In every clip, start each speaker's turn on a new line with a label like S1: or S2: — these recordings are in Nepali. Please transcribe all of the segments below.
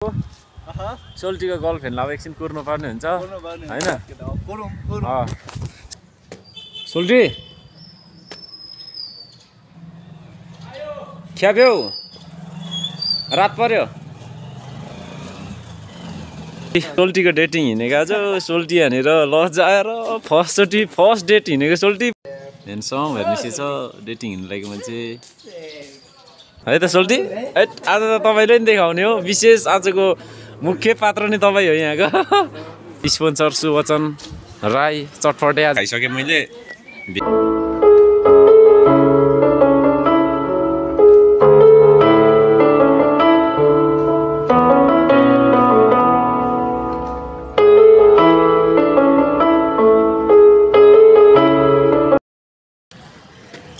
S1: सोल्टीको गर्लफ्रेन्डलाई अब एकछिन कुर्नु पर्ने हुन्छ हैन सोल्टी ख्याप्यौ रात पर्यो सोल्टीको डेटिङ हिँडेको आज सोल्टी हानेर लजाएर फर्स्ट डेट हिँडेको सोल्टी हेर्नुसम्म हेर्नुसी छ डेटिङ हिँड्नु लागेको मान्छे है त सोल्टी आज त तपाईँले नि देखाउने हो विशेष आजको मुख्य पात्र नि तपाईँ हो यहाँको स्पोन्सर सुवचन राई चटपटे आज खाइसकेँ मैले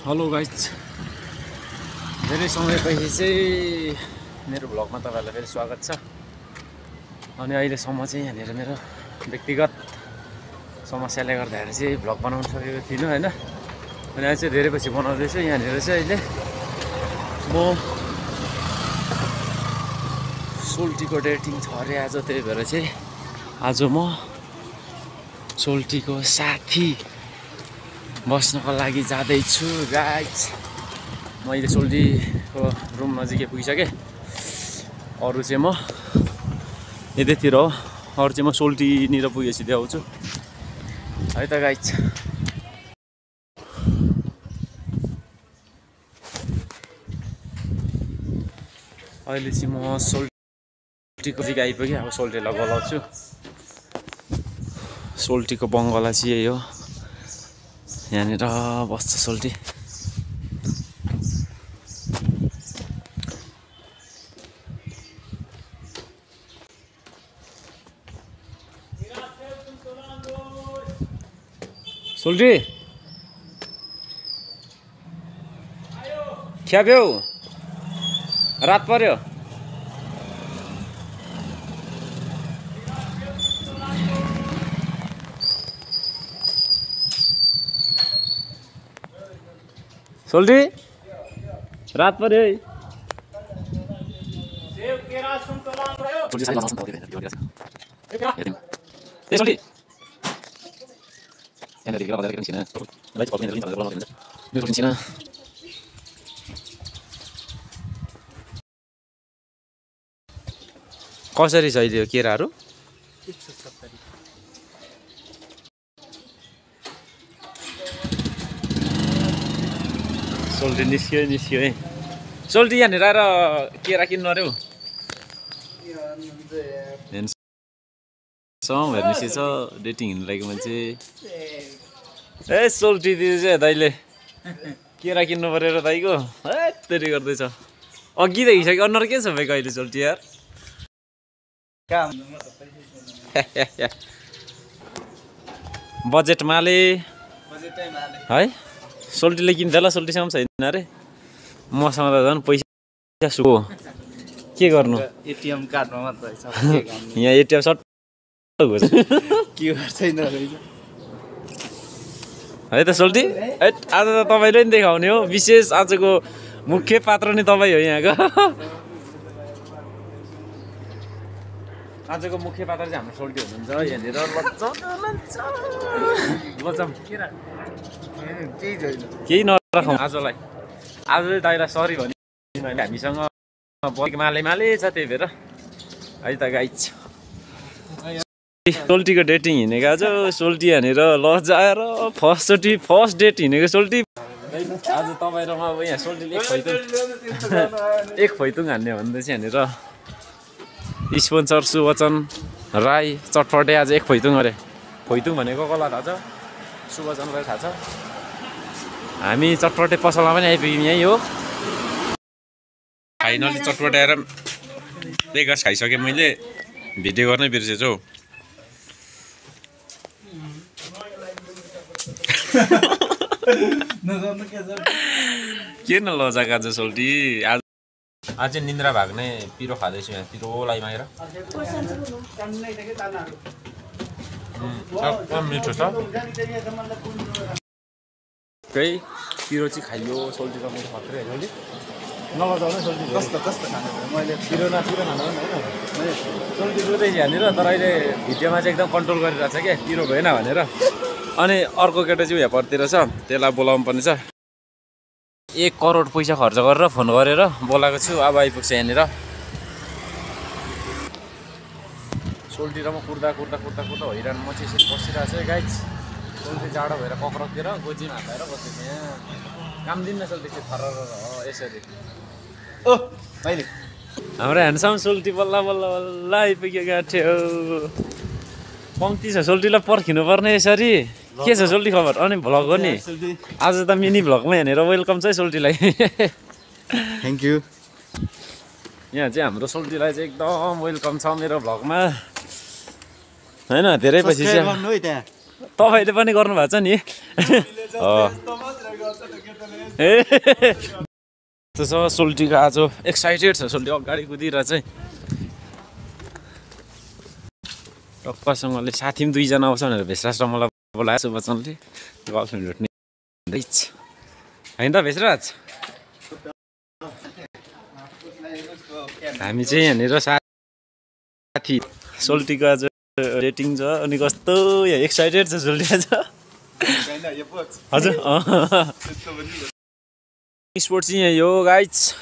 S1: हेलो गाइज धेरै समयपछि चाहिँ मेरो भ्लगमा तपाईँहरूलाई फेरि स्वागत छ अनि अहिलेसम्म चाहिँ यहाँनिर मेरो व्यक्तिगत समस्याले गर्दाखेरि चाहिँ भ्लग बनाउन सकेको थिइनँ होइन अनि अहिले चाहिँ धेरै पछि बनाउँदैछु यहाँनिर चाहिँ अहिले म सोल्टीको डेटिङ छ अरे आज त्यही भएर चाहिँ आज म सोल्टीको साथी बस्नको लागि जाँदैछु गाइज मैले सोल्टीको रुम नजिकै पुगिसकेँ अरू चाहिँ म यतैतिर हो अरू चाहिँ म सोल्टीनिर पुगेपछि देखाउँछु है त गाइज अहिले चाहिँ म सोल्टीको चाहिँ आइपुगेँ अब सोल्टीलाई बोलाउँछु सोल्टीको बङ्गला चाहिँ यही हो यहाँनिर बस्छ सोल्टी सोल्टी ख्याप्यौ रात पर्यो सोल्टी रात पर्यो है कसरी छ अहिले केराहरू सोल्टी निस्क्यो है सोल्टी यहाँनिर आएर केरा किन्नु अरे हौ हेर्नुसी छ डेटिङ हिँड्नु लागेको मान्छे ए सोल्टी दिदी चाहिँ दाइले केरा किन्नु पऱ्यो र दाइको तेरि गर्दैछ अघि देखिसक्यो अनुहार के छ भाइको अहिले सोल्टी यार बजेट माले है सोल्टीले किन्छ ल सोल्टीसँग पनि छैन अरे मसँग त झन् पैसा सुको के गर्नु
S2: एटिएम कार्डमा मात्र
S1: यहाँ एटिएम सट है त सोल्टी आज त तपाईँले नि देखाउने हो विशेष आजको मुख्य पात्र नि तपाईँ हो यहाँको आजको मुख्य पात्र चाहिँ हाम्रो सोल्टी हुनुहुन्छ यहाँनिर लचम केही नराखौँ आजलाई आज दाइलाई सरी भने हामीसँग माले छ त्यही भएर है त गाइज सोल्टीको डेटिङ हिँडेको आज सोल्टी हानेर लजाएर फर्स्ट डेट हिँडेको सोल्टी आज तपाईँ र म अब यहाँ सोल्टीले एक फैतुङ हान्ने भन्दै चाहिँ यहाँनिर स्पोन्सर सुवचन राई चटपटे आज एक फैतुङ अरे फैतुङ भनेको कसलाई थाहा छ सुवचनलाई थाहा छ हामी चटपटे पसलमा पनि आइपुग्यौँ यहीँ हो फाइनली चटपटे आएर ब्रेकफास्ट खाइसकेँ मैले भिडियो गर्नै बिर्सेछु हौ के न लजाको आज सोल्टी आज निन्द्रा भाग्ने पिरो खाँदैछु यहाँ पिरो लाइमाएर मिठो छ खै पिरो चाहिँ खाइयो सोल्टी र मेरो खत्रै होइन नगर्दा सोल्टी
S2: कस्तो खानु मैले
S1: पिरो नपिरो खानु होइन सोल्टी रुँदैछ यहाँनिर तर अहिले भिडियोमा चाहिँ एकदम कन्ट्रोल गरिरहेको छ क्या पिरो भएन भनेर अनि अर्को केटा चाहिँ यहाँ पर्तिर छ त्यसलाई बोलाउनु पर्ने छ 1 करोड पैसा खर्च गरेर फोन गरेर बोलाएको छु अब आइपुग्छ यहाँनिर सोल्टी र म कुर्दा हैरान म चाहिँ यसरी बसिरहेको छु गाइज सोल्टी जाडो भएर कक्रकतिर गोजीमा हात बसेको यहाँ काम दिन्न सोल्टी चाहिँ थर यसरी
S2: ओ मैले
S1: हाम्रो ह्यान्डसम सोल्टी बल्ल बल्ल बल्ल आइपुग्यो गाँठ्यो कम्ती छ सोल्टीलाई पर्खिनु पर्ने यसरी के छ सोल्टी खबर अनि भ्लग हो नि आज त मिनी भ्लगमा हेरेर वेलकम चाहिँ सोल्टीलाई
S2: थ्याङ्क यू
S1: यहाँ चाहिँ हाम्रो सोल्टीलाई चाहिँ एकदम वेलकम छ मेरो भ्लगमा होइन धेरै पछि चाहिँ तपाईँले पनि गर्नुभएको छ नि त्यस्तो छ सोल्टीको आज एक्साइटेड छ सोल्टी अगाडि कुदिरहेको चाहिँ टक्कसँगले साथी पनि 2 जना आउँछ भनेर भेषराज र मलाई बोलाएको सुबचनले गर्लफ्रेन्ड भेट्ने होइन त भेषराज हामी चाहिँ यहाँनिर साथी सोल्टीको आज डेटिङ छ अनि कस्तो एक्साइटेड छ सोल्टी आज हजुर स्पोर्ट चाहिँ यहाँ यो गाइज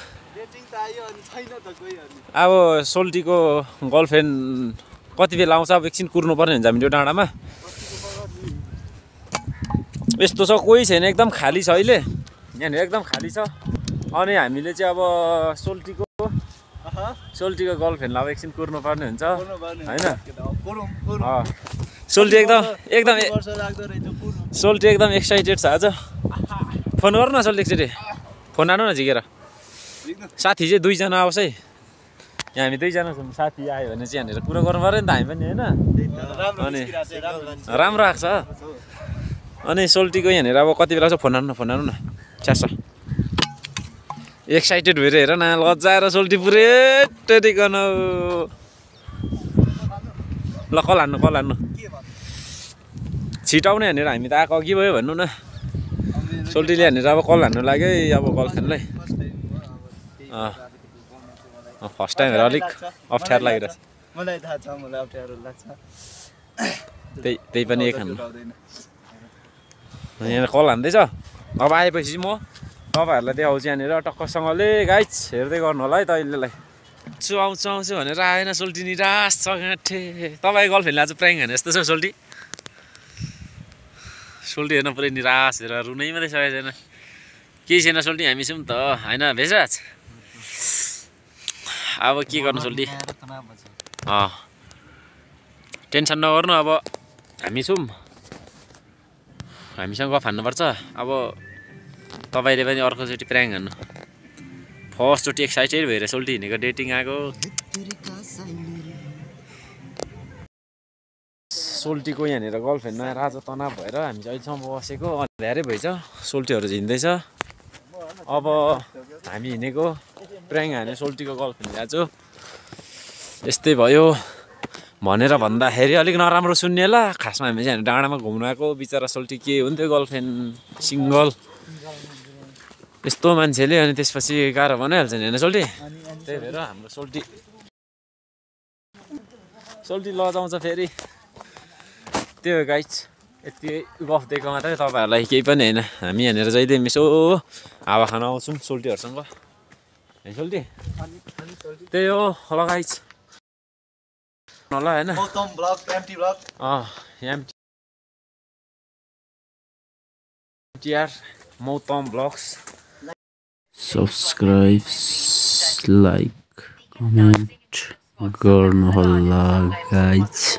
S1: अब सोल्टीको गर्लफ्रेन्ड कति बेला आउँछ अब एकछिन कुर्नु पर्ने हुन्छ हामी त्यो डाँडामा यस्तो छ कोही छैन एकदम खाली छ अहिले यहाँनिर एकदम खाली छ अनि हामीले चाहिँ अब सोल्टीको गर्लफ्रेन्डलाई अब एकछिन कुर्नु पर्ने हुन्छ होइन सोल्टी एकदम एक्साइटेड छ आज फोन गर्नु न सोल्टी एकचोटि फोन आनु न झिकेर साथी चाहिँ 2 जना आउँछ है यहाँ हामी 2 जना छौँ साथी आयो भने चाहिँ यहाँनिर कुरा गर्नु पऱ्यो नि त हामी पनि होइन अनि राम्रो आएको छ अनि सोल्टीको यहाँनिर अब कति बेला छ फोन आउनु न च्यास एक्साइटेड भएर हेर न लजाएर सोल्टी पुरै टेरिकन ल कल हान्नु छिटाउने यहाँनिर हामी त आएको अघि भयो भन्नु न सोल्टीले यहाँनिर अब कल हान्नु लाग्यो है अब गर्लफ्रेन्डलाई फर्स्ट टाइम हेर अलिक अप्ठ्यारो लागिरहेछ
S2: मलाई थाहा छ मलाई अप्ठ्यारो लाग्छ
S1: त्यही पनि एक हान्नु यहाँ कल हान्दैछ अब आएपछि म तपाईँहरूलाई देखाउँछु यहाँनिर टक्कसँगले गाइज हेर्दै गर्नु होला है त अहिलेलाई आउँछु भनेर आएन सोल्टी निराश छ गाँठे तपाईँको गर्लफ्रेन्डले आज प्राइङ हाने जस्तो छ सोल्टी हेर्न पुरै निराश हेर रुनै मात्रै सकेको छैन केही छैन सोल्टी हामी छौँ त होइन भेषराज अब के गर्नु सोल्टी टेन्सन नगर्नु अब हामी छौँ हामीसँग गफ हान्नुपर्छ अब तपाईँले पनि अर्कोचोटि प्राङ हान्नु फर्स्टचोटि एक्साइटेड भएर सोल्टी हिँडेको डेटिङ आएको सोल्टीको यहाँनिर गर्लफ्रेन्डमा राजा तनाव भएर हामी चाहिँ अहिलेसम्म बसेको धेरै भइछ सोल्टीहरू हिँड्दैछ अब हामी हिँडेको प्राङ हाने सोल्टीको गर्लफ्रेन्ड आज यस्तै भयो भनेर भन्दाखेरि अलिक नराम्रो सुन्ने होला खासमा हामी चाहिँ डाँडामा घुम्नु आएको बिचरा सोल्टी के हुन्थ्यो गर्लफ्रेन्ड सिङ्गल यस्तो मान्छेले अनि त्यसपछि गाह्रो बनाइहाल्छ नि होइन सोल्टी त्यही भएर हाम्रो सोल्टी लजाउँछ फेरि त्यो गाइज यति गफ दिएको मात्रै तपाईँहरूलाई केही पनि होइन हामी यहाँनिर जहिले यसो हावा खान आउँछौँ सोल्टीहरूसँग है सोल्टी त्यही हो ल गाइज होला होइन मौतम ब्लग्स
S3: सब्सक्राइब लाइक कमेन्ट गर्नुहोला गाइज